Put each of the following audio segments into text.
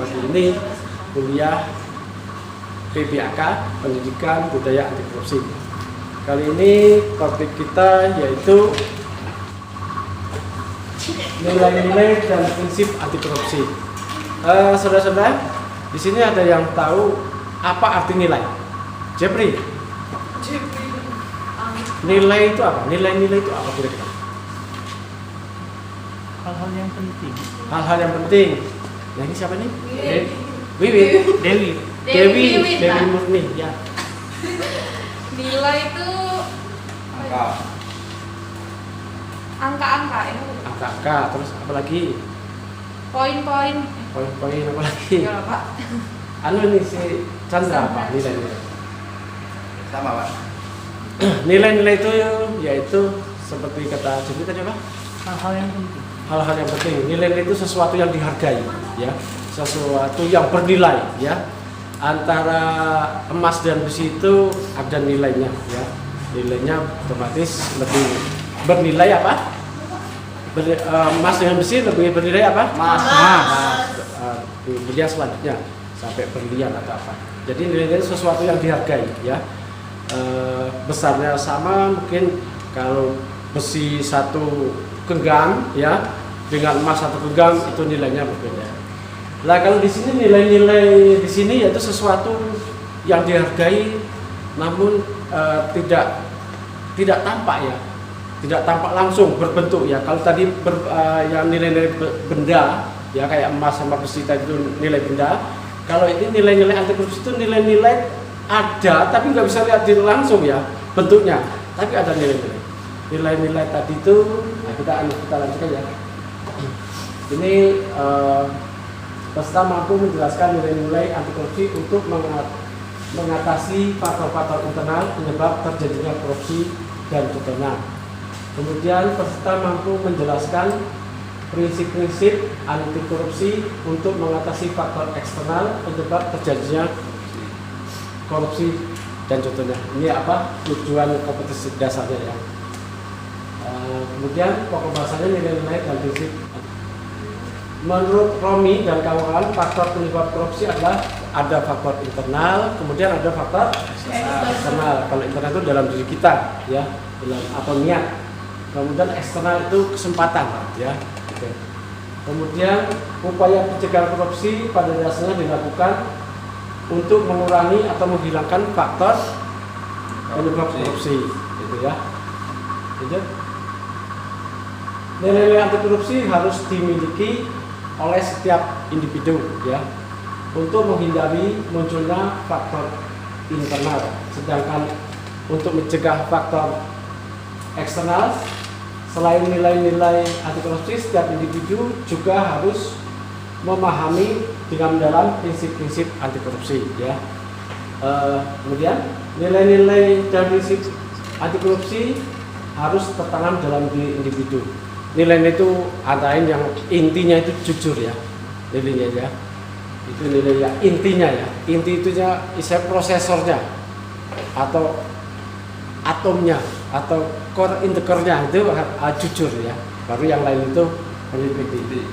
pagi ini kuliah PBAK, Pendidikan Budaya Anti Korupsi. Kali ini topik kita yaitu nilai-nilai dan prinsip anti korupsi. Saudara-saudara, di sini ada yang tahu apa arti nilai? Jepri. Nilai itu apa? Nilai-nilai itu apa kira-kira? Hal-hal yang penting. Hal-hal yang penting. Nah, ini siapa nih? Dewi. Dewi Murni, ya. Nilai itu angka-angka ya. Angka-angka, terus apa lagi? Poin-poin. Poin-poin apa lagi? Ya, Pak. Anu nih si Chandra apa nilai-nilai? Sama, Pak. Nilai-nilai itu yaitu seperti kata Jepri tadi apa? Hal-hal yang penting. Hal-hal yang penting. Nilai-nilai itu sesuatu yang dihargai, ya. Sesuatu yang bernilai, ya. Antara emas dan besi itu ada nilainya, ya. Nilainya otomatis lebih bernilai apa? Emas dengan besi lebih bernilai apa? Emas. Kemudian selanjutnya sampai berlian atau apa. Jadi nilai-nilai sesuatu yang dihargai, ya. Besarnya sama, mungkin kalau besi satu genggam, ya, dengan emas satu genggam itu nilainya berbeda. Nah, kalau di sini nilai-nilai di sini yaitu sesuatu yang dihargai, namun tidak tampak, ya, tidak tampak langsung berbentuk, ya. Kalau tadi yang nilai-nilai benda, ya, kayak emas sama besi tadi itu nilai benda. Kalau ini nilai-nilai anti korupsi itu nilai-nilai ada, tapi nggak bisa lihat langsung, ya, bentuknya. Tapi ada nilai-nilai. Nilai-nilai tadi itu, nah kita lanjutkan, ya. Ini peserta mampu menjelaskan nilai-nilai anti korupsi untuk mengatasi faktor-faktor internal penyebab terjadinya korupsi dan contohnya. Kemudian peserta mampu menjelaskan prinsip-prinsip anti korupsi untuk mengatasi faktor eksternal penyebab terjadinya korupsi dan contohnya. Ini apa? Tujuan kompetisi dasarnya, ya. Kemudian pokok bahasanya nilai-nilai dan prinsip. Menurut Romi dan kawan-kawan, faktor penyebab korupsi adalah ada faktor internal, kemudian ada faktor eksternal. Kalau internal itu dalam diri kita, ya, dalam atau niat. Kemudian eksternal itu kesempatan, ya. Oke. Kemudian upaya pencegahan korupsi pada dasarnya dilakukan untuk mengurangi atau menghilangkan faktor penyebab korupsi, gitu, ya. Gitu. Nilai-nilai anti korupsi harus dimiliki oleh setiap individu, ya, untuk menghindari munculnya faktor internal. Sedangkan untuk mencegah faktor eksternal, selain nilai-nilai anti korupsi, setiap individu juga harus memahami dengan mendalam prinsip-prinsip anti korupsi, ya. Kemudian nilai-nilai dan prinsip anti korupsi harus tertanam dalam diri individu. Nilai itu antara yang intinya itu jujur, ya, nilainya, ya, itu nilai yang intinya, ya, inti itunya istilah prosesornya atau atomnya atau core integernya itu jujur, ya, baru yang lain itu mengikuti.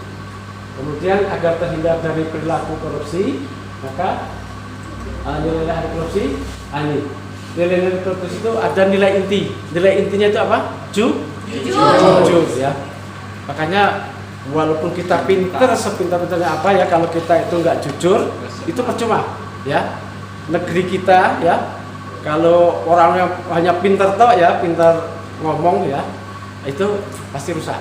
Kemudian agar terhindar dari perilaku korupsi, maka nilai anti korupsi ini nilai korupsi itu ada nilai inti. Nilai intinya itu apa? Jujur, ya. Makanya walaupun kita pintar sepintar-pintarnya apa, ya, kalau kita itu nggak jujur itu percuma, ya. Negeri kita, ya, kalau orang yang hanya pintar toh, ya, pintar ngomong, ya, itu pasti rusak.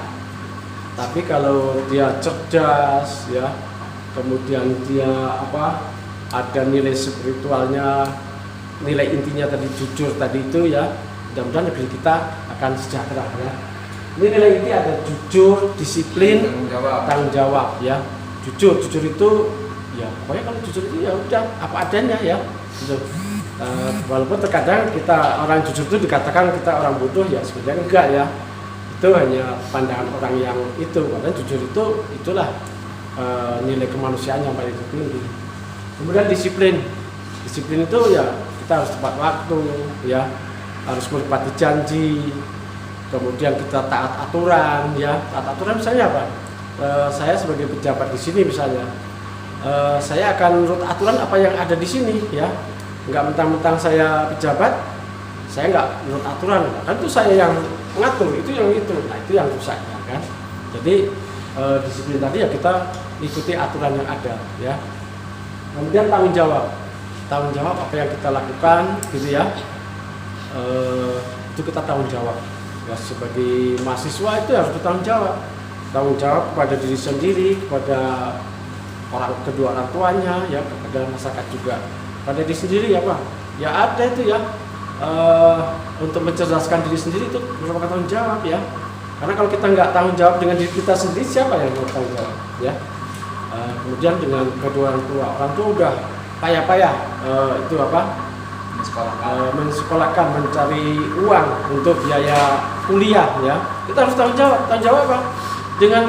Tapi kalau dia cerdas, ya, kemudian dia apa, ada nilai spiritualnya, nilai intinya tadi jujur tadi itu, ya, mudah-mudahan negeri kita akan sejahtera, ya. Ini nilai inti ada jujur, disiplin, tanggung jawab, ya. Jujur itu, ya, pokoknya kalau jujur itu ya udah apa adanya, ya. Gitu. Walaupun terkadang kita orang jujur itu dikatakan kita orang bodoh, ya, sebenarnya enggak, ya. Itu hanya pandangan orang yang itu. Karena jujur itu itulah nilai kemanusiaan yang paling tinggi. Kemudian disiplin itu, ya, kita harus tepat waktu, ya, harus menepati janji. Kemudian kita taat aturan, ya. Taat aturan misalnya apa? Saya sebagai pejabat di sini misalnya, saya akan menurut aturan apa yang ada di sini ya. Nggak mentang-mentang saya pejabat, saya nggak menurut aturan. Kan itu saya yang mengatur, itu yang itu. Nah itu yang rusak ya kan. Jadi disiplin tadi ya kita ikuti aturan yang ada ya. Kemudian tanggung jawab apa yang kita lakukan gitu ya. Itu kita tanggung jawab ya, sebagai mahasiswa itu harus bertanggung jawab kepada diri sendiri, kepada kedua orang tuanya ya, kepada masyarakat juga, pada diri sendiri ya Pak ya. Ada itu ya, untuk mencerdaskan diri sendiri itu merupakan tanggung jawab ya, karena kalau kita nggak tanggung jawab dengan diri kita sendiri, siapa yang mau tanggung jawab ya. Kemudian dengan kedua orang tua udah payah-payah itu apa, mensekolahkan, mencari uang untuk biaya kuliah ya, kita harus tanggung jawab apa dengan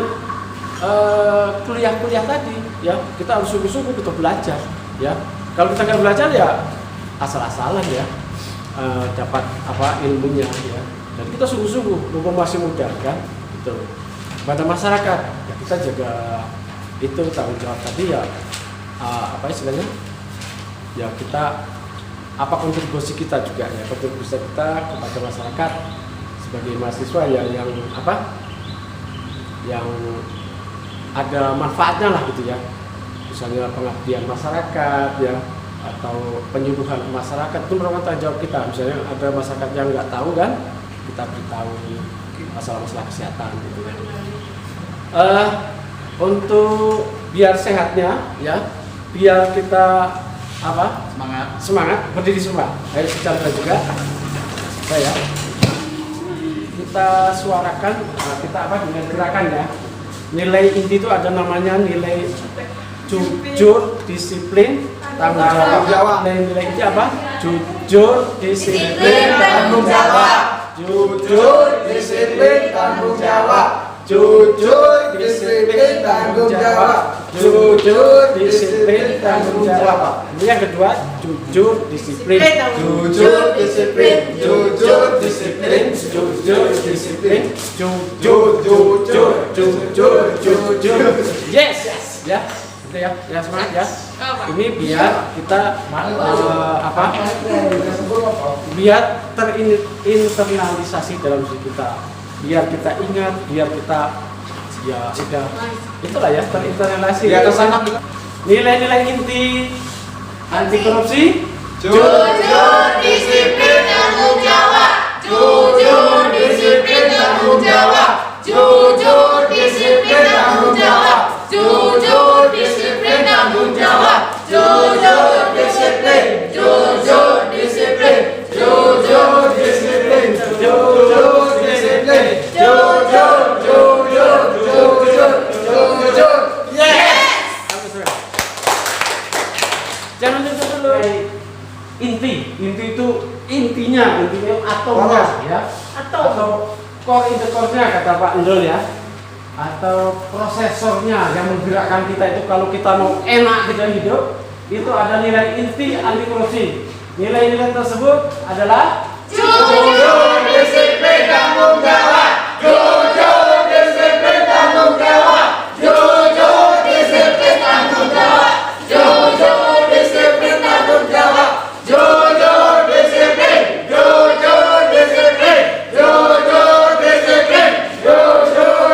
kuliah tadi ya. Kita harus sungguh-sungguh kita belajar ya. Kalau kita nggak belajar ya asal-asalan ya, dapat apa ilmunya ya. Dan kita sungguh-sungguh mumpung masih muda kan gitu. Pada masyarakat ya, kita jaga itu tanggung jawab tadi ya, apa istilahnya ya, kita apa kontribusi kita juga ya, kontribusi kita kepada masyarakat sebagai mahasiswa ya, yang apa, yang ada manfaatnya lah gitu ya, misalnya pengabdian masyarakat ya, atau penyuluhan ke masyarakat, itu merupakan tanggung jawab kita. Misalnya ada masyarakat yang nggak tahu kan, kita beritahu masalah-masalah kesehatan gitu ya. Untuk biar sehatnya ya, biar kita apa, semangat berdiri semua. Ayo secara juga saya kita suarakan, kita apa dengan gerakan ya. Nilai inti itu ada namanya nilai jujur, disiplin, tanggung jawab. Nilai inti apa? Jujur, disiplin, tanggung jawab. Jujur, disiplin, tanggung jawab. Jujur, disiplin, tanggung jawab. Jujur, disiplin, tanggung jawab. Ini yang kedua, jujur, disiplin. Jujur, disiplin. Jujur, disiplin. Jujur, disiplin. Jujur. Yes. Ya. Gitu ya. Ya semangat ya. Ini biar kita apa? Biar terinternalisasi dalam diri kita. Biar kita ingat, biar kita ya sudah itulah ya, terinternalisasi. Ya tersanam juga. Nilai-nilai inti anti korupsi: Jujur, disiplin, tanggung jawab. Jujur, disiplin, tanggung jawab. Jujur, disiplin, tanggung jawab. Jujur, disiplin, tanggung jawab. Jujur, disiplin. Jujur, disiplin. Jujur, disiplin. Jujur, disiplin. Jujur. Yes. Jangan dulu. Inti itu intinya atomnya ya, atau core in the core-nya kata Pak Endol ya, atau prosesornya yang menggerakkan kita itu. Kalau kita mau enak kita hidup, itu ada nilai inti anti korupsi. Nilai-nilai tersebut adalah Jujur, disiplin, tanggung jawab. Jujur, disiplin, tanggung jawab. Jujur, disiplin, tanggung jawab. Jujur, disiplin, tanggung jawab. Jujur, disiplin. Jujur, disiplin. Jujur, disiplin. Jujur, disiplin. Jujur.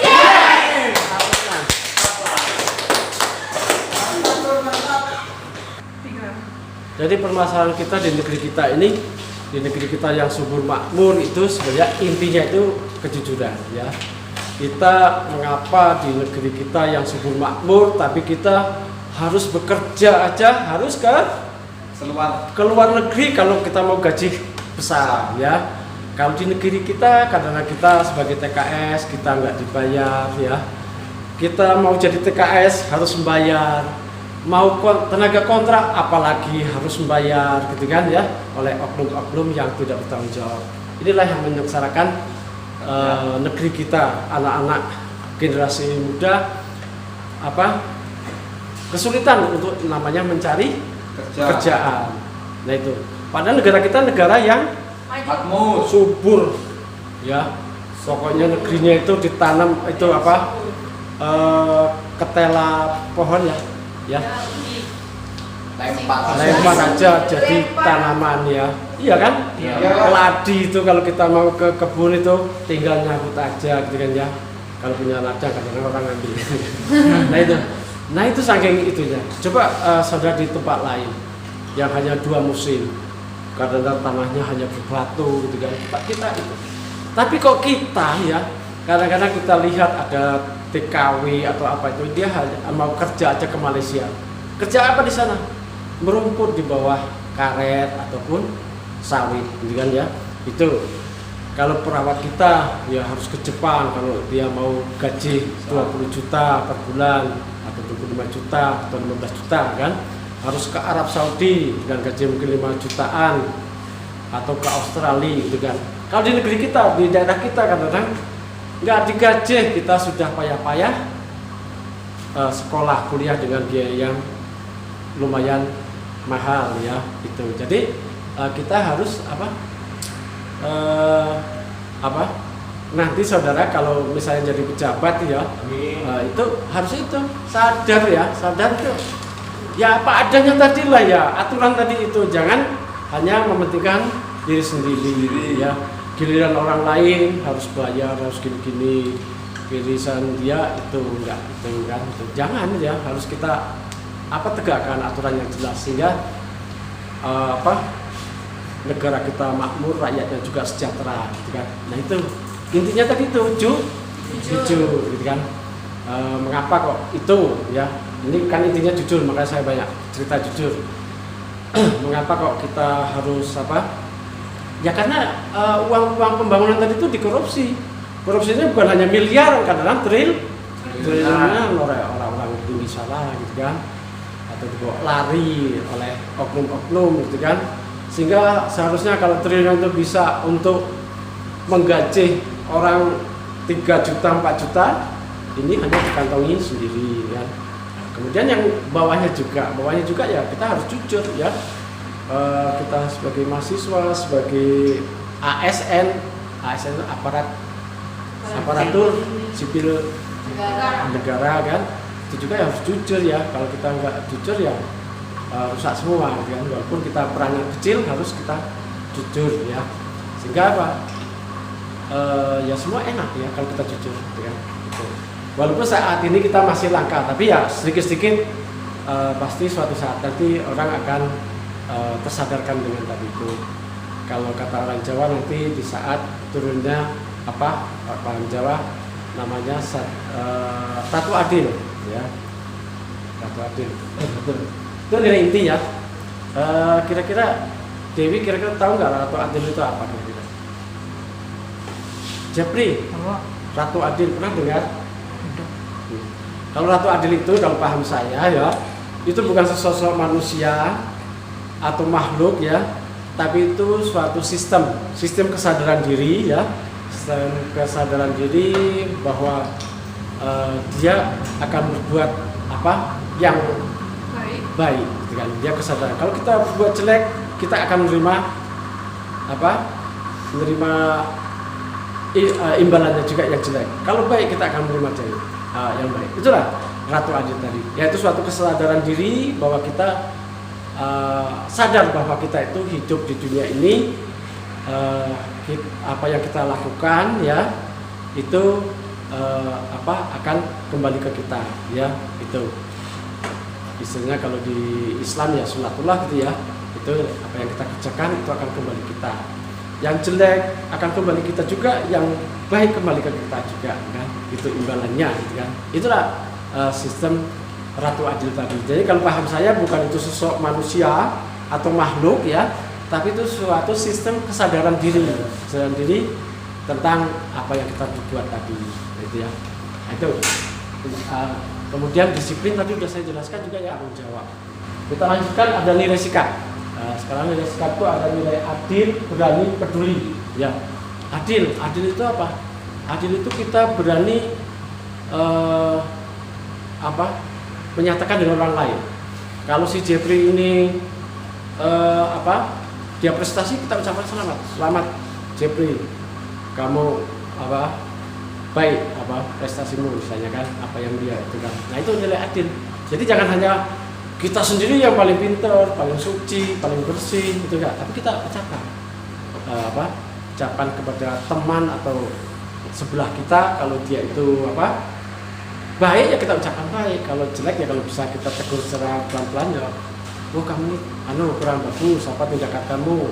Yes. Jadi permasalahan kita di negeri kita ini, di negeri kita yang subur makmur itu sebenarnya intinya itu kejujuran ya. Kita mengapa di negeri kita yang subur makmur tapi kita harus bekerja aja, harus ke luar negeri kalau kita mau gaji besar ya. Kalau di negeri kita kadang-kadang kita sebagai TKS kita nggak dibayar ya. Kita mau jadi TKS harus membayar. Mau tenaga kontrak apalagi harus membayar gitu kan ya, oleh oknum-oknum yang tidak bertanggung jawab. Inilah yang menyengsarakan negeri kita, anak-anak generasi muda apa kesulitan untuk namanya mencari kerjaan. Nah itu padahal negara kita negara yang Makmur, subur ya, Pokoknya negerinya itu ditanam itu apa? Ketela pohon ya. Lempar aja jadi tanaman ya. Iya kan? Iya. Keladi itu kalau kita mau ke kebun itu tinggal nyabut aja gitu kan ya. Kalau punya ladang kadang-kadang orang ambil. Nah itu saking itunya. Coba saudara di tempat lain yang hanya 2 musim, kadang-kadang tanahnya hanya berbatu gitu kan. Kita itu. Tapi kok kita ya kadang-kadang kita lihat ada TKW atau apa itu dia hanya mau kerja aja ke Malaysia. Kerja apa di sana? Merumput di bawah karet ataupun sawit, gitu kan ya. Itu kalau perawat kita ya harus ke Jepang kalau dia mau gaji 20 juta per bulan atau 25 juta atau 15 juta kan. Harus ke Arab Saudi dengan gaji mungkin 5 jutaan atau ke Australia gitu kan. Kalau di negeri kita, di daerah kita kadang-kadang nggak digaji, kita sudah payah-payah sekolah kuliah dengan biaya yang lumayan mahal ya itu. Jadi kita harus nanti saudara kalau misalnya jadi pejabat ya itu harus itu sadar itu ya apa adanya tadi lah ya, aturan tadi itu, jangan hanya mementingkan diri sendiri ya. Giliran orang lain harus bayar, harus gini-gini, giliran dia itu enggak itu kan. Jangan ya, harus kita tegakkan aturan yang jelas sehingga negara kita makmur, rakyatnya juga sejahtera gitu kan. Nah itu intinya tadi itu jujur gitu kan. Mengapa kok itu ya, ini kan intinya jujur, makanya saya banyak cerita jujur. Mengapa kok kita harus ya karena uang pembangunan tadi itu dikorupsi. Korupsinya bukan hanya miliar, kadang-kadang triliunan oleh orang-orang tinggi salah gitu kan, atau dibawa lari oleh oknum-oknum gitu kan. Sehingga seharusnya kalau triliun itu bisa untuk menggaji orang 3 juta 4 juta, ini hanya dikantongi sendiri kan. Kemudian yang bawahnya juga ya kita harus jujur ya. Kita sebagai mahasiswa, sebagai ASN itu aparatur sipil negara kan, itu juga harus jujur ya. Kalau kita nggak jujur ya rusak semua kan. Walaupun kita perannya kecil harus kita jujur ya. Sehingga ya semua enak ya kalau kita jujur gitu kan. Gitu. Walaupun saat ini kita masih langka, tapi ya sedikit-sedikit pasti suatu saat nanti orang akan tersadarkan dengan tadi itu. Kalau kata orang Jawa nanti di saat turunnya orang Jawa namanya ratu adil ya, ratu adil. Itu nilai inti ya. Kira-kira Dewi tahu nggak ratu adil itu apa kira-kira? Jepri, ratu adil pernah dengar? Kalau ratu adil itu kalau paham saya ya, itu bukan sesosok manusia atau makhluk ya, tapi itu suatu sistem kesadaran diri ya, sistem kesadaran diri bahwa dia akan berbuat yang baik gitu kan. Dia kesadaran kalau kita berbuat jelek, kita akan menerima imbalannya juga yang jelek. Kalau baik, kita akan menerima yang baik. Itulah ratu adil tadi, yaitu suatu kesadaran diri bahwa kita sadar bahwa kita itu hidup di dunia ini, apa yang kita lakukan ya itu akan kembali ke kita ya. Itu istilahnya kalau di Islam ya sunatullah gitu ya, itu apa yang kita kerjakan itu akan kembali kita, yang jelek akan kembali kita juga, yang baik kembali ke kita juga kan, itu imbalannya gitu kan. Itulah sistem ratu adil tadi. Jadi kalau paham saya bukan itu sosok manusia atau makhluk ya, tapi itu suatu sistem kesadaran diri tentang apa yang kita berbuat tadi, gitu ya. Itu. Kemudian disiplin tadi sudah saya jelaskan juga ya, tanggung jawab. Kita lanjutkan, ada nilai sikap. Sekarang nilai sikap itu ada nilai adil, berani, peduli. Ya, adil itu apa? Adil itu kita berani menyatakan dengan orang lain. Kalau si Jeffrey ini dia prestasi, kita ucapkan selamat Jeffrey, kamu baik prestasimu misalnya kan, apa yang dia itu kan. Nah itu nilai adil. Jadi jangan hanya kita sendiri yang paling pintar, paling suci, paling bersih itu enggak, tapi kita ucapkan ucapan kepada teman atau sebelah kita, kalau dia itu baik ya kita ucapkan baik, kalau jelek ya kalau bisa kita tegur secara pelan-pelan ya, oh kamu ini kurang bagus, apa tindakan kamu.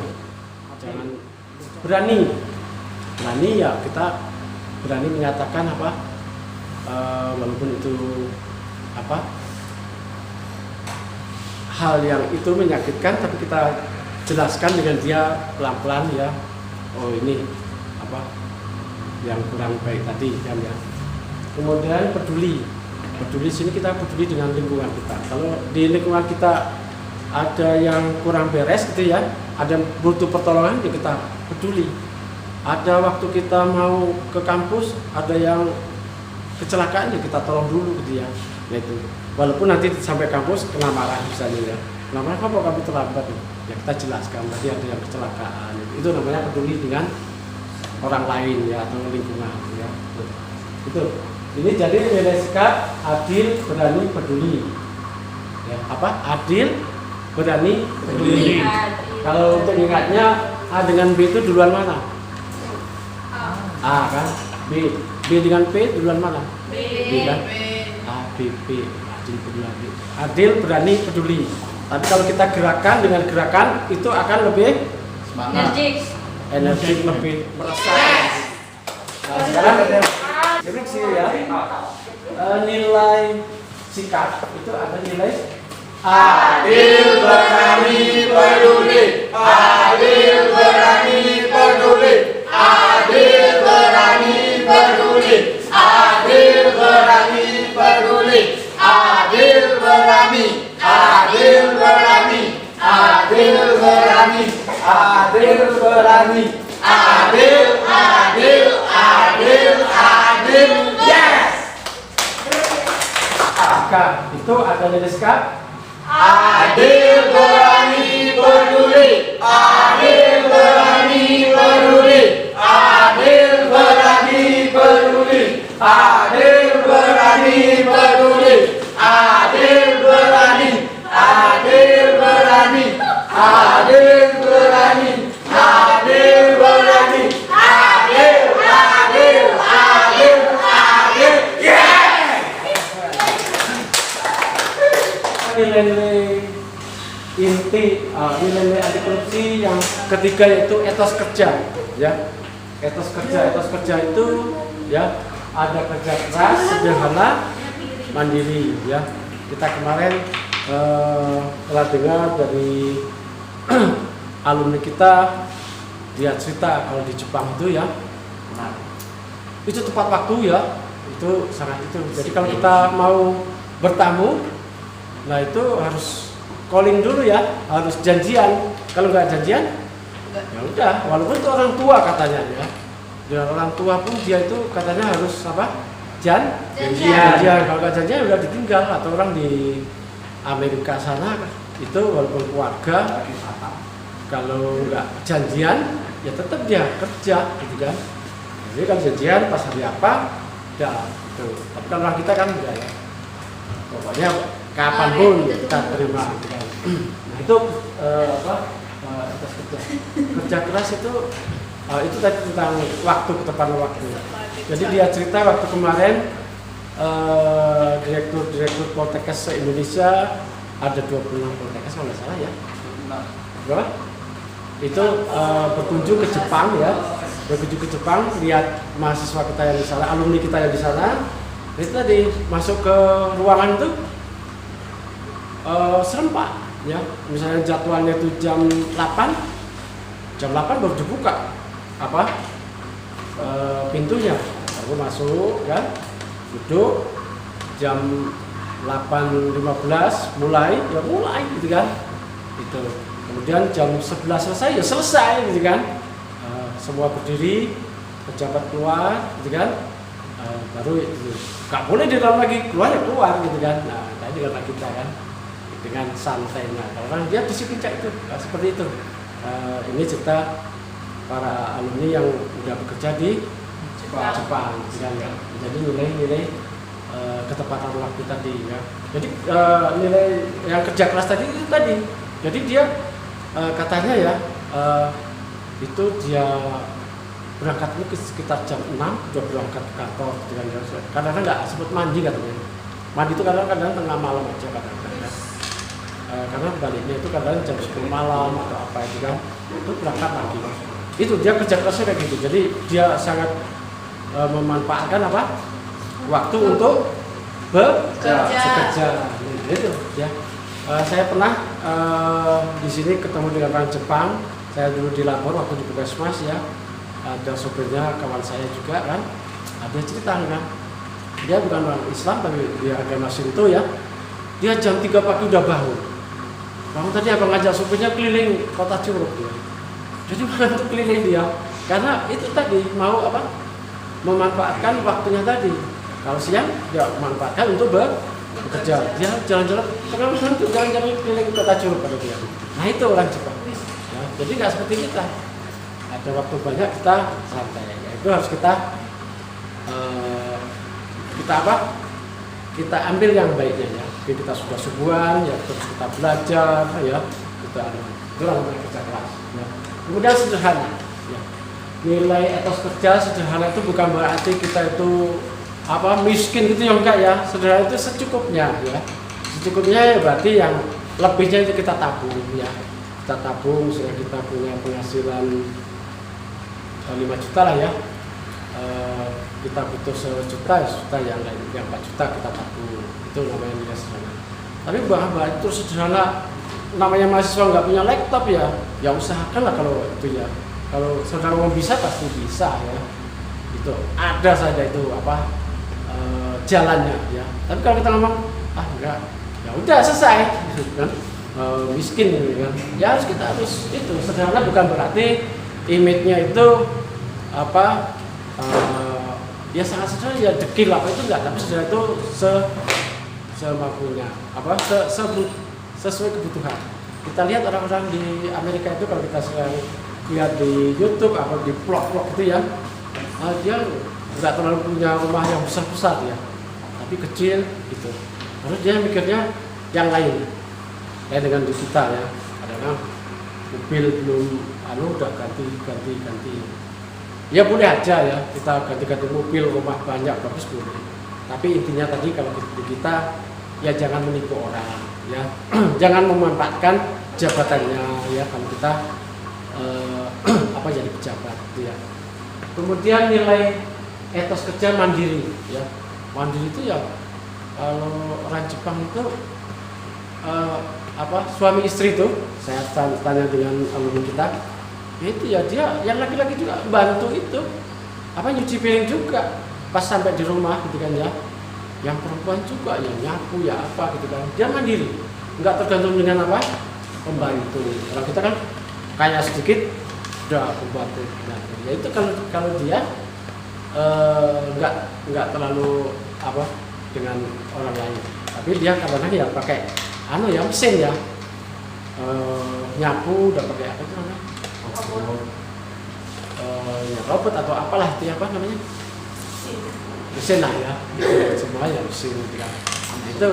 Jangan berani ya kita berani menyatakan walaupun itu hal yang itu menyakitkan, tapi kita jelaskan dengan dia pelan-pelan ya, oh ini yang kurang baik tadi kan ya. Kemudian peduli sini kita peduli dengan lingkungan kita. Kalau di lingkungan kita ada yang kurang beres gitu ya, ada butuh pertolongan ya kita peduli. Ada waktu kita mau ke kampus, ada yang kecelakaan ya kita tolong dulu gitu ya. Nah itu, walaupun nanti sampai kampus kena marah misalnya ya, kena marah kok kamu terlambat ya kita jelaskan tadi ada yang kecelakaan. Itu namanya peduli dengan orang lain ya, atau lingkungan ya. Itu. Ini jadi nilai sikap adil, berani, peduli. Ya, adil, berani, peduli. Kalau untuk ingatnya A dengan B itu duluan mana? A kan? B dengan P duluan mana? B kan? A, B, P. Adil, berani. Adil, berani, peduli. Tapi kalau kita gerakan dengan gerakan itu akan lebih Semangat. energik, lebih merasakan. Nah, sekarang sih ya, nilai sikap itu ada nilai Adil, berani, peduli. Adil, berani, peduli. Adil, berani, peduli. Adil, berani, peduli. Adil, berani. Adil, berani. Adil, berani. Adil, berani. Adil, adil, adil, adil. Yes. sikap. Itu ada nilai sikap. Adil, berani, peduli. Adil, berani, peduli. Adil, berani, peduli. Adil, berani, peduli. Adil, berani. Adil, berani. Adil, berani. Adil, berani. Adil, adil, adil, adil. Yes. Nilai-nilai inti, nilai-nilai anti korupsi yang ketiga yaitu etos kerja, ya. Etos kerja itu ya ada kerja keras, sederhana, mandiri, ya. Kita kemarin telah dengar dari alumni kita, dia cerita kalau di Jepang itu ya, itu tepat waktu ya, itu sangat itu. Jadi kalau kita mau bertamu, nah itu harus calling dulu ya, harus janjian. Kalau nggak janjian, ya udah. Walaupun itu orang tua katanya ya, dan orang tua pun dia itu katanya harus apa? Janjian. Kalau nggak janjian udah ditinggal. Atau orang di Amerika sana itu walaupun keluarga, kalau nggak janjian ya tetap dia kerja gitu kan. Jadi kalau janjian pas hari apa, ya itu. Tapi kalau orang kita kan enggak ya. Pokoknya kapanpun kita terima. Nah itu atas kerja keras itu tadi tentang waktu, ketepatan waktu. Jadi dia cerita waktu kemarin direktur Poltekkes se-Indonesia ada 26 Poltekkes kalau nggak salah ya. Berapa? Itu berkunjung ke Jepang ya, lihat mahasiswa kita yang di sana, alumni kita yang di sana. Itu tadi masuk ke ruangan itu serempak ya. Misalnya jadwalnya itu jam 8 baru dibuka pintunya. Aku masuk kan, duduk jam 8.15 mulai gitu kan. Itu. Kemudian jam 11 selesai gitu kan. Semua berdiri, pejabat keluar gitu kan. Baru itu nggak boleh di dalam lagi, keluar ya keluar gitu kan. Nah tadi kata kita kan dengan santainya, kalau orang dia disiplin itu seperti itu. Ini cerita para alumni yang udah bekerja di Jepang kan ya. Jadi nilai-nilai ketepatan waktu tadi ya. Jadi nilai yang kerja keras tadi itu tadi. Jadi dia katanya ya itu dia berangkat itu sekitar jam 6 udah berangkat ke kantor dengan kadang-kadang nggak sempat mandi katanya. Mandi itu kadang-kadang tengah malam aja kadang-kadang ya. Karena baliknya itu kadang jam 10 malam atau apa itu kan itu berangkat lagi. Itu dia kerja kerasnya kayak gitu. Jadi dia sangat memanfaatkan apa waktu untuk bekerja. Itu ya. Saya pernah di sini ketemu dengan orang Jepang. Saya dulu di lapor waktu di Puskesmas ya. Ada sopirnya kawan saya juga kan. Ada cerita kan. Dia bukan orang Islam tapi dia agama Shinto ya. Dia jam 3 pagi udah bangun. Bangun tadi abang ngajak sopirnya keliling kota Curug ya. Jadi untuk keliling dia. Karena itu tadi mau apa? Memanfaatkan waktunya tadi. Kalau siang dia memanfaatkan untuk bekerja. Dia jalan-jalan tengah-tengah untuk jalan-jalan keliling kota Curug pada dia. Nah itu orang Jepang. Ya, jadi nggak seperti kita. Ada waktu banyak kita santai. Ya, itu harus kita kita ambil yang baiknya ya. Jadi kita sudah subuhan ya terus kita belajar ya kita itu namanya kerja keras. Ya. Kemudian sederhana. Ya. Nilai etos kerja sederhana itu bukan berarti kita itu miskin gitu ya enggak ya. Sederhana itu secukupnya ya. Secukupnya ya berarti yang lebihnya itu kita tabung ya. Kita tabung sehingga kita punya penghasilan 5 juta lah ya. Kita butuh 1 juta, yang 4 juta kita tabung. Itu namanya nilai sederhana. Tapi bahwa itu sederhana namanya mahasiswa nggak punya laptop ya usahakanlah kalau itu ya. Kalau saudara mau bisa pasti bisa ya. Itu ada saja itu jalannya ya. Tapi kalau kita ngomong enggak, ya udah selesai kan. Miskin kan. Ya harus itu sederhana bukan berarti image-nya itu ya sangat sederhana ya dekil itu enggak, tapi sederhana itu semampunya sesuai kebutuhan. Kita lihat orang-orang di Amerika itu kalau kita sering lihat di YouTube atau di vlog-vlog itu ya, dia nggak terlalu punya rumah yang besar-besar ya, tapi kecil gitu. Terus dia mikirnya yang lain, kayak dengan di kita ya, kadang mobil belum udah ganti. Ya boleh aja ya kita ganti mobil, rumah banyak bagus boleh. Tapi intinya tadi kalau kita ya jangan menipu orang ya, jangan memanfaatkan jabatannya ya kalau kita jadi pejabat gitu ya. Kemudian nilai etos kerja mandiri ya. Mandiri itu ya kalau orang Jepang itu suami istri itu saya tanya dengan alumni kita itu ya dia yang laki-laki juga bantu itu nyuci piring juga pas sampai di rumah gitu kan ya. Yang perempuan juga ya nyapu ya gitu kan. Dia mandiri, nggak tergantung dengan pembantu. Kalau kita kan kaya sedikit udah pembantu. Nah, ya itu kalau dia nggak terlalu dengan orang lain. Tapi dia kadang-kadang ya pakai mesin ya. Nyapu udah pakai apa itu namanya? Robot atau apalah itu namanya? Mesin lah ya. Semuanya mesin gitu kan. Itu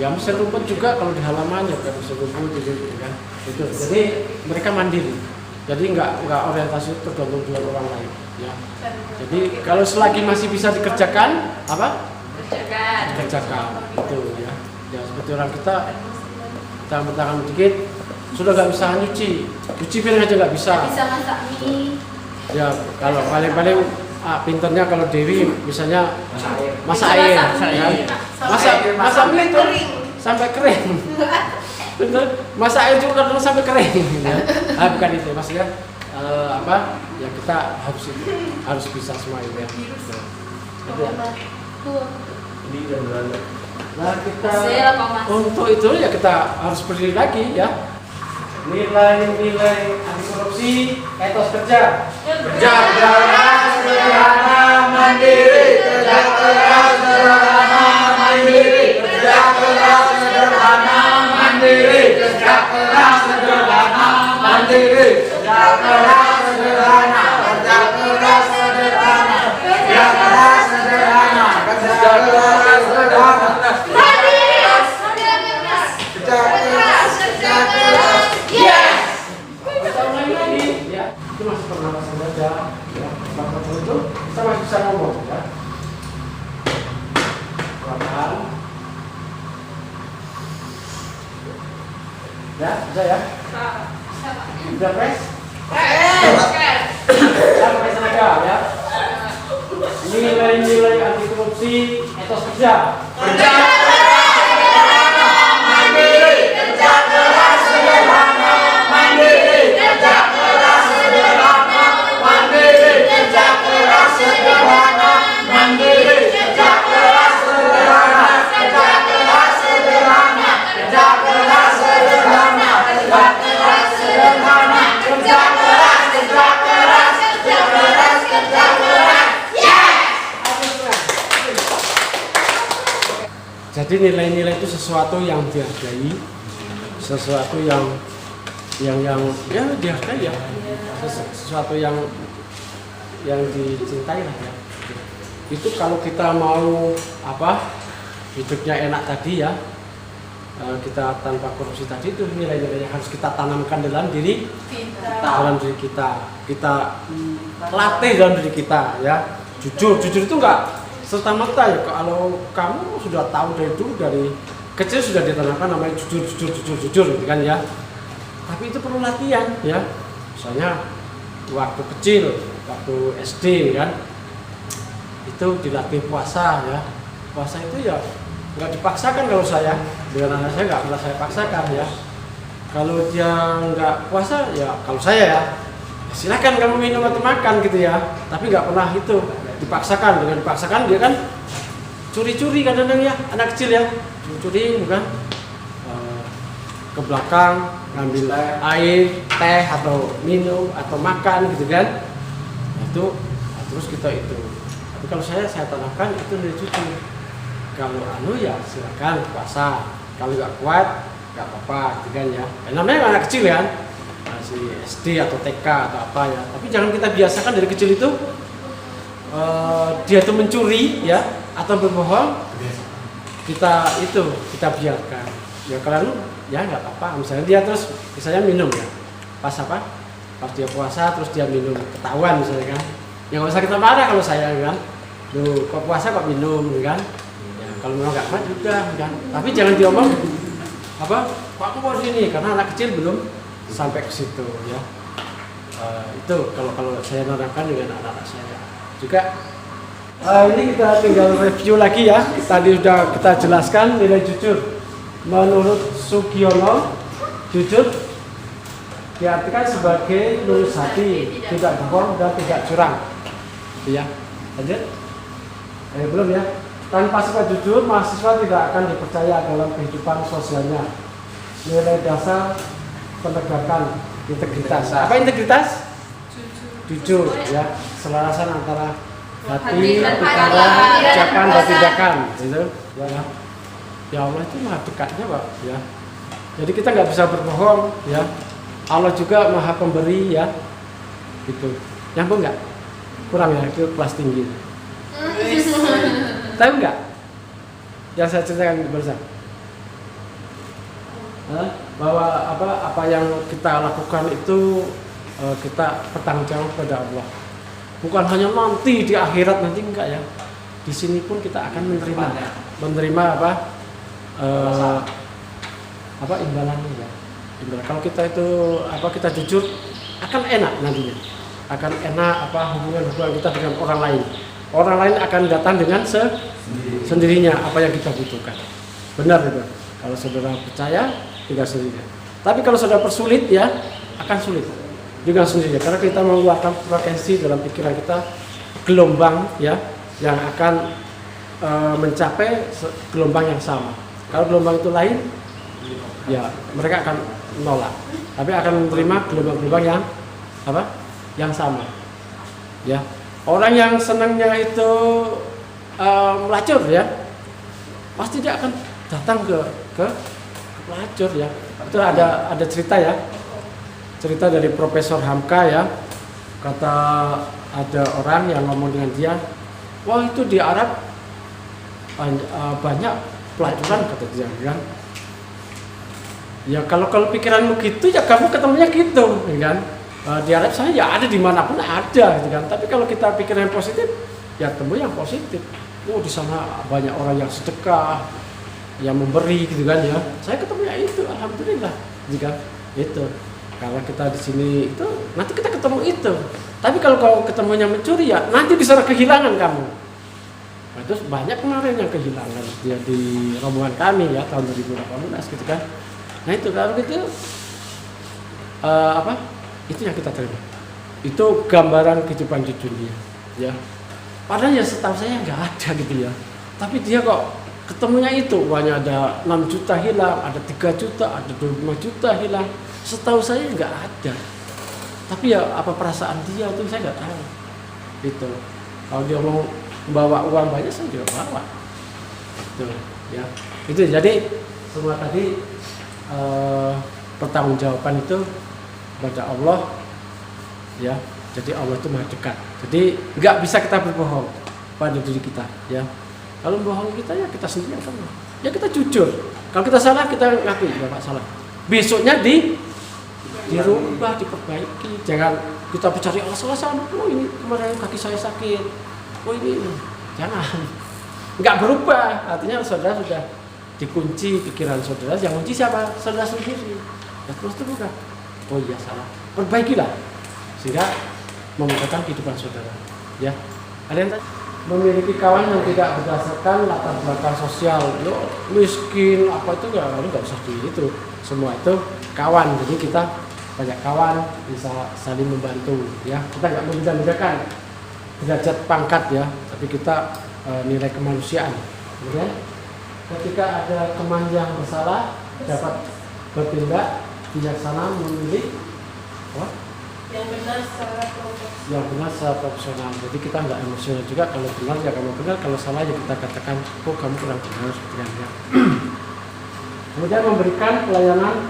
ya mesin rumput juga kalau di halaman ya kan mesin rumput gitu kan. Itu. Jadi mereka mandiri. Jadi nggak orientasi tergantung dengan orang lain ya. Jadi kalau selagi masih bisa dikerjakan dikerjakan itu ya. Ya seperti orang kita mentang-mentang dikit sudah nggak bisa nyuci piring aja nggak bisa. Bisa masak mie. Ya kalau paling pinternya kalau Dewi misalnya masak air, masak mie itu sampai kering. Bener, masak air juga kadang sampai kering. Ya. Bukan itu maksudnya ya kita harus bisa semua itu ya. Nah kita untuk itu ya kita harus berdiri lagi ya. Nilai anti korupsi, etos kerja. Kerja keras, sederhana, mandiri. Kerja keras, sederhana, mandiri. Kerja keras, sederhana, mandiri. Kerja keras, sederhana, mandiri. Kerja keras, sederhana, kerja keras, sederhana. ya? Sudah pres? Sampai tenaga ya. Nilai-nilai anti korupsi etos kerja. Kerja keras, mandiri, kerja keras, sederhana, mandiri, kerja keras, sederhana, mandiri, kerja keras, sederhana, mandiri, kerja keras, sederhana, kerja keras, sederhana, kerja keras, sederhana, kerja keras, sederhana, kerja keras, kerja keras, kerja keras, kerja keras. Jadi nilai-nilai itu sesuatu yang dihargai, sesuatu yang ya dihargai ya, sesuatu yang dicintai lah ya. Itu kalau kita mau hidupnya enak tadi ya, kita tanpa korupsi tadi, itu nilai-nilai yang harus kita tanamkan dalam diri kita, latih dalam diri kita ya. Jujur itu enggak serta-merta ya. Kalau kamu sudah tahu dari dulu, dari kecil sudah ditanamkan namanya jujur gitu kan ya. Tapi itu perlu latihan ya. Misalnya waktu kecil, waktu SD kan, itu dilatih puasa ya. Puasa itu ya nggak dipaksakan. Kalau saya dengan anak saya nggak pernah saya paksakan ya. Kalau dia nggak puasa ya, kalau saya ya silakan kamu minum atau makan gitu ya. Tapi nggak pernah itu dipaksakan. Dengan dipaksakan dia kan curi-curi kadang-kadang ya, anak kecil ya, curi bukan ke belakang ngambil air, teh atau minum atau makan gitu kan. Itu terus kita itu. Tapi kalau saya tanamkan itu dari cucu. Kalau ya silakan puasa. Kalau nggak kuat nggak apa-apa gitu kan ya. Namanya anak kecil ya, masih SD atau TK atau apa ya. Tapi jangan kita biasakan dari kecil itu dia tuh mencuri ya atau berbohong, kita biarkan ya. Kalau ya nggak apa-apa, misalnya dia minum ya pas dia puasa terus dia minum, ketahuan misalnya kan ya, nggak usah kita marah. Kalau saya kan kok puasa kok minum kan ya, kalau memang nggak kuat juga kan. Tapi jangan diomong kok aku mau sini, karena anak kecil belum sampai ke situ ya. Itu kalau saya nerangkan dengan anak-anak saya juga. Ini kita tinggal review lagi ya. Tadi sudah kita jelaskan nilai jujur. Menurut Sugiono, jujur diartikan sebagai lurus hati, tidak bohong dan tidak curang. Ya, lanjut. Belum ya. Tanpa sifat jujur, mahasiswa tidak akan dipercaya dalam kehidupan sosialnya. Nilai dasar penegakan integritas. Apa integritas? Jujur ya, selarasan antara hati, pikiran, ucapan dan tindakan gitu ya. Ya Allah itu maha dekatnya Pak ya. Jadi kita nggak bisa berbohong ya. Allah juga maha pemberi ya. Gitu. Nyambung nggak? Kurang ya, itu kelas tinggi. Tahu nggak? Yang saya ceritakan barusan. Bahwa apa yang kita lakukan itu kita bertanggung jawab kepada Allah. Bukan hanya nanti di akhirat, nanti enggak ya. Di sini pun kita akan menerima imbalannya ya. Kalau kita itu kita jujur, akan enak nantinya. Akan enak hubungan kita dengan orang lain. Orang lain akan datang dengan sendirinya apa yang kita butuhkan. Benar itu. Kalau saudara percaya, tidak sendirinya. Tapi kalau saudara persulit ya, akan sulit dengan sendirinya, karena kita mengeluarkan frekuensi dalam pikiran kita, gelombang ya, yang akan mencapai gelombang yang sama. Kalau gelombang itu lain ya, mereka akan menolak, tapi akan menerima gelombang-gelombang yang sama ya. Orang yang senangnya itu melacur ya, pasti dia akan datang ke pelacur ya. Itu ada cerita ya. Cerita dari Profesor Hamka ya, kata ada orang yang ngomong dengan dia, wah itu di Arab banyak pelacuran, kata dia kan. Ya kalau pikiranmu gitu ya kamu ketemunya gitu kan. Di Arab sana ya ada dimanapun ada gitu kan. Tapi kalau kita pikiran yang positif ya temu yang positif. Di sana banyak orang yang sedekah, yang memberi gitu kan ya. Saya ketemunya itu, alhamdulillah gitu kan. Itu kalau kita di sini itu nanti kita ketemu itu. Tapi kalau kau ketemunya mencuri ya nanti di sana kehilangan kamu. Nah, terus banyak kemarin yang kehilangan dia di rombongan kami ya tahun 2018 gitu kan. Nah itu kalau gitu apa? Itu yang kita terima. Itu gambaran kehidupan di dunia ya. Padahal ya setahu saya nggak ada gitu ya. Tapi dia kok ketemunya itu uangnya ada 6 juta hilang, ada 3 juta, ada 25 juta hilang. Setahu saya nggak ada. Tapi ya apa perasaan dia itu saya nggak tahu. Gitu. Kalau dia mau bawa uang banyak saya juga bawa. Gitu ya. Itu jadi semua tadi pertanggungjawaban itu kepada Allah ya. Jadi Allah itu maha dekat. Jadi nggak bisa kita berbohong pada diri kita ya. Kalau bohong kita ya kita sendiri yang salah. Ya kita jujur. Kalau kita salah kita ngakui Bapak salah. Besoknya dirubah, diperbaiki. Jangan kita mencari alasan-alasan. Oh ini kemarin kaki saya sakit. Oh ini. Jangan. Nggak berubah. Artinya saudara sudah dikunci pikiran saudara. Yang kunci siapa? Saudara sendiri. Ya terus bukan. Oh iya salah. Perbaikilah. Sehingga memudahkan kehidupan saudara. Ya. Kalian tadi memiliki kawan yang tidak berdasarkan latar belakang sosial, lo miskin apa itu nggak usah itu, semua itu kawan. Jadi kita banyak kawan bisa saling membantu ya. Kita nggak membeda-bedakan derajat pangkat ya, tapi kita nilai kemanusiaan. Kemudian ketika ada teman yang bersalah dapat bertindak bijaksana memilih yang benar secara profesional. Jadi kita nggak emosional juga. Kalau benar ya kamu benar, kalau salah ya kita katakan oh kamu kurang benar seperti ya. Kemudian memberikan pelayanan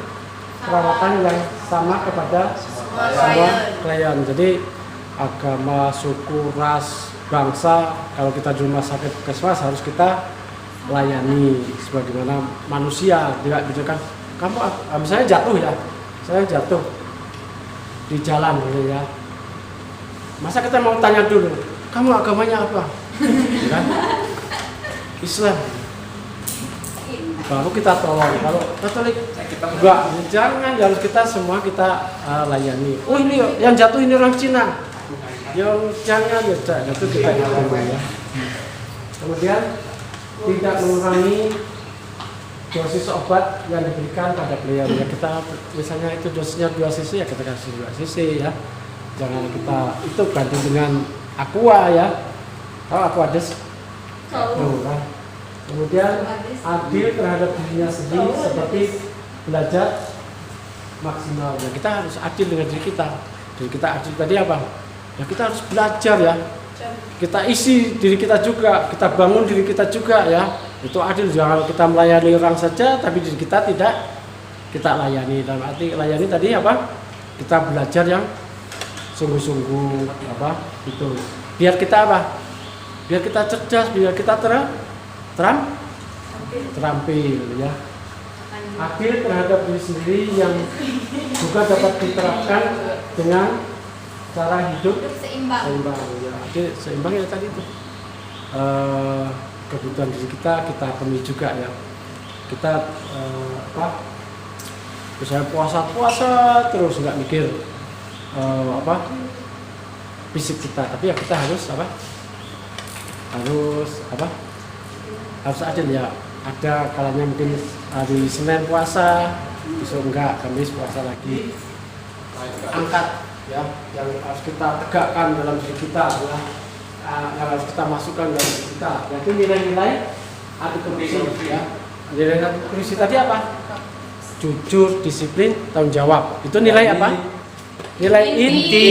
perawatan yang sama kepada semua klien. Jadi agama, suku, ras, bangsa, kalau kita di rumah sakit puskesmas harus kita layani sebagaimana manusia. Tidak bedakan kamu misalnya jatuh ya, saya jatuh di jalan gitu ya. Masa kita mau tanya dulu, kamu agamanya apa? Kan? Islam. Baru kita tolong. Kalau Katolik enggak, jangan, harus kita semua kita layani. Oh ini yang jatuh ini orang Cina. Yang jangan ya, itu kita ya. Kemudian tidak mengurangi dosis obat yang diberikan pada klien ya. Kita misalnya itu dosisnya 2 cc ya kita kasih 2 cc ya. Jangan kita itu ganti dengan aqua ya. Tahu aqua des? Kan? Kemudian adil terhadap dirinya sendiri seperti belajar maksimal. Ya, kita harus adil dengan diri kita. Dan kita adil tadi apa? Ya kita harus belajar ya. Kita isi diri kita juga, kita bangun diri kita juga ya. Itu adil, jangan kita melayani orang saja tapi diri kita tidak kita layani. Dalam arti layani tadi apa? Kita belajar yang sungguh-sungguh apa? Itu. Biar kita apa? Biar kita cerdas, biar kita terampil ya. Adil terhadap diri sendiri yang juga dapat diterapkan dengan cara hidup seimbang ya. Adil seimbang ya tadi itu. Kebutuhan diri kita penuhi juga ya. Kita misalnya puasa terus nggak mikir fisik kita, tapi ya kita harus harus adil ya. Ada kalanya mungkin hari Senin puasa, besok enggak, Kamis puasa lagi. Angkat ya, yang harus kita tegakkan dalam diri kita ya. Yang harus kita masukkan dalam diri kita, yaitu nilai-nilai anti korupsi ya. Nilai anti korupsi tadi apa? Jujur, disiplin, tanggung jawab. Itu nilai apa? Nilai inti.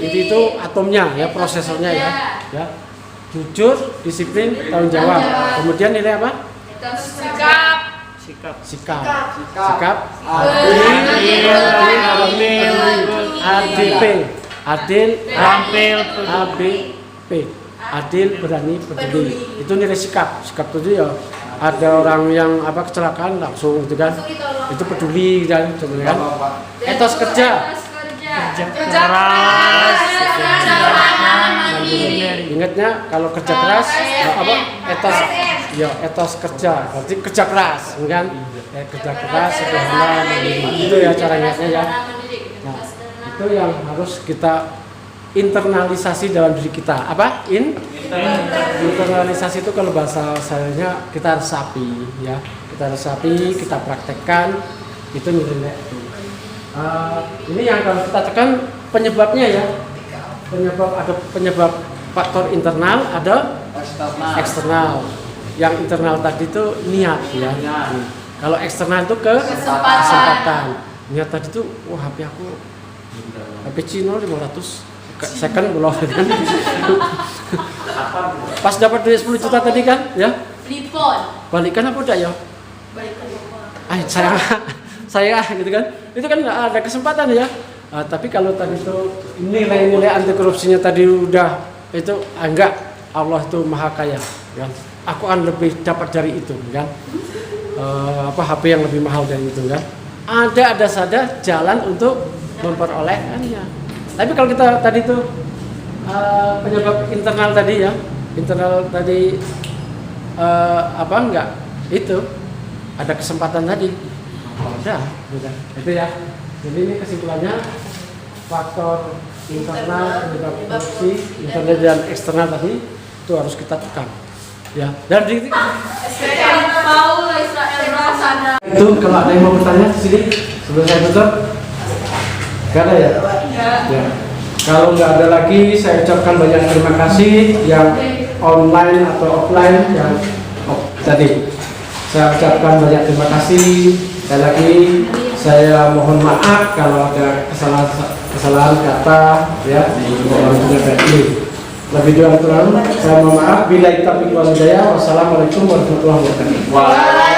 Inti itu atomnya ya, prosesornya ya. Ya. Jujur, disiplin, tanggung jawab. Kemudian nilai apa? Sikap. Adil, adil, berani, peduli. Itu nilai sikap. Sikap itu ya ada orang yang kecelakaan langsung gitu kan. Itu peduli dan kan. Etos kerja keras. Ingatnya kalau kerja keras etos Ya, etos kerja, berarti kerja keras, kan? Kerja keras, sederhana, itu ya caranya ya. Nah, itu yang harus kita internalisasi dalam diri kita. Apa? Internalisasi itu kalau bahasa sayanya kita resapi, ya. Kita resapi, kita praktekkan, itu nilai itu. Ini yang kalau kita tekan penyebabnya ya. Ada penyebab faktor internal, ada eksternal. Yang internal tadi itu niat ya. Kalau eksternal itu kesempatan. Niat tadi itu, wah HP aku HP Cino 500 second belum kan. Pas dapat duit 10 juta tadi kan, ya. Balikan apa udah ya? Saya gitu kan. Itu kan ada kesempatan ya. Tapi kalau tadi itu nilai-nilai anti korupsinya tadi udah itu enggak, Allah itu maha kaya kan. Aku akan lebih dapat dari itu kan. HP yang lebih mahal dari itu kan. Ada saja jalan untuk memperolehkannya. Tapi kalau kita tadi itu penyebab internal tadi ya, internal tadi enggak itu ada kesempatan tadi. Udah. Itu ya. Jadi ini kesimpulannya faktor internal penyebab korupsi, internal dan eksternal tadi itu harus kita tekan. Ya. Dan di itu kalau ada yang mau bertanya di sini sebelum saya tutup, nggak ada ya? Ya. Kalau nggak ada lagi, saya ucapkan banyak terima kasih yang online atau offline yang tadi. Saya ucapkan banyak terima kasih. Sekali lagi saya mohon maaf kalau ada kesalahan kata ya dalam ini. Lebih kurang saya mohon maaf. Bila taufiq wal hidayah. Wassalamualaikum warahmatullahi wabarakatuh.